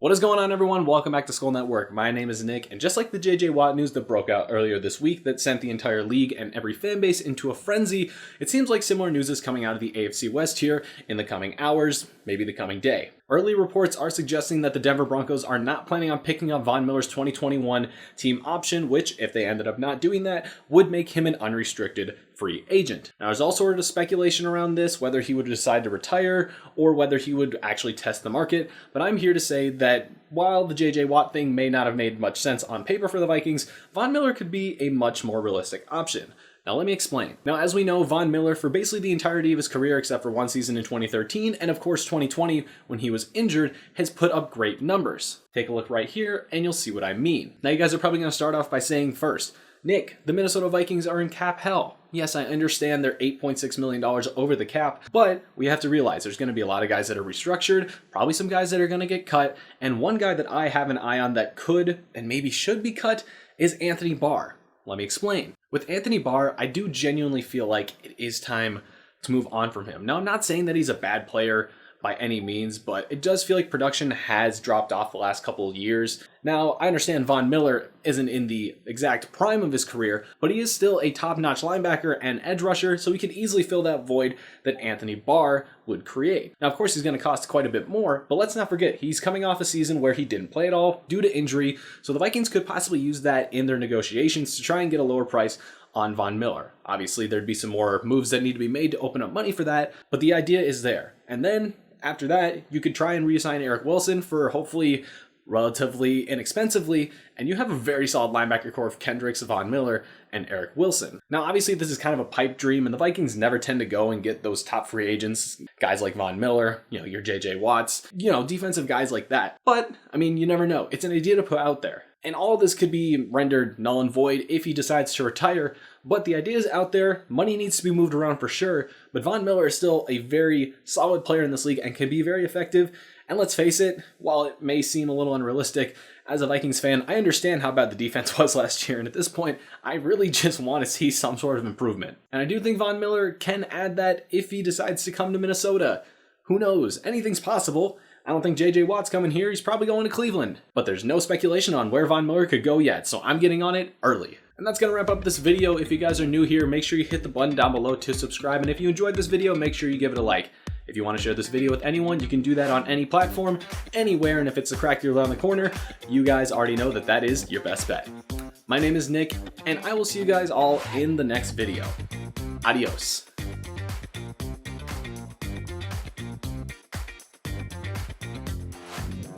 What is going on, everyone? Welcome back to Skull Network. My name is Nick, and just like the JJ Watt news that broke out earlier this week that sent the entire league and every fan base into a frenzy, it seems like similar news is coming out of the AFC West here in the coming hours, maybe the coming day. Early reports are suggesting that the Denver Broncos are not planning on picking up Von Miller's 2021 team option, which, if they ended up not doing that, would make him an unrestricted free agent. Now, there's all sort of speculation around this, whether he would decide to retire or whether he would actually test the market, but I'm here to say that while the JJ Watt thing may not have made much sense on paper for the Vikings, Von Miller could be a much more realistic option. Now let me explain. Now, as we know, Von Miller, for basically the entirety of his career except for one season in 2013 and of course 2020 when he was injured, has put up great numbers. Take a look right here and you'll see what I mean. Now you guys are probably going to start off by saying first, Nick, the Minnesota Vikings are in cap hell. Yes, I understand they're $8.6 million over the cap, but we have to realize there's going to be a lot of guys that are restructured, probably some guys that are going to get cut, and one guy that I have an eye on that could and maybe should be cut is Anthony Barr. Let me explain. With Anthony Barr, I do genuinely feel like it is time to move on from him. Now, I'm not saying that he's a bad player by any means, but it does feel like production has dropped off the last couple of years. Now, I understand Von Miller isn't in the exact prime of his career, but he is still a top-notch linebacker and edge rusher, so he could easily fill that void that Anthony Barr would create. Now, of course, he's going to cost quite a bit more, but let's not forget, he's coming off a season where he didn't play at all due to injury, so the Vikings could possibly use that in their negotiations to try and get a lower price on Von Miller. Obviously, there'd be some more moves that need to be made to open up money for that, but the idea is there. And then, after that, you could try and re-sign Eric Wilson for hopefully relatively inexpensively, and you have a very solid linebacker core of Kendricks, Von Miller, and Eric Wilson. Now, obviously, this is kind of a pipe dream, and the Vikings never tend to go and get those top free agents, guys like Von Miller, your JJ Watts, defensive guys like that. But, I mean, you never know. It's an idea to put out there. And all of this could be rendered null and void if he decides to retire, but the idea is out there, money needs to be moved around for sure, but Von Miller is still a very solid player in this league and can be very effective. And let's face it, while it may seem a little unrealistic, as a Vikings fan, I understand how bad the defense was last year, and at this point, I really just want to see some sort of improvement. And I do think Von Miller can add that if he decides to come to Minnesota. Who knows? Anything's possible. I don't think JJ Watt's coming here, he's probably going to Cleveland. But there's no speculation on where Von Miller could go yet, so I'm getting on it early. And that's going to wrap up this video. If you guys are new here, make sure you hit the button down below to subscribe, and if you enjoyed this video, make sure you give it a like. If you want to share this video with anyone, you can do that on any platform, anywhere, and if it's the crack you're around the corner, you guys already know that that is your best bet. My name is Nick, and I will see you guys all in the next video. Adios.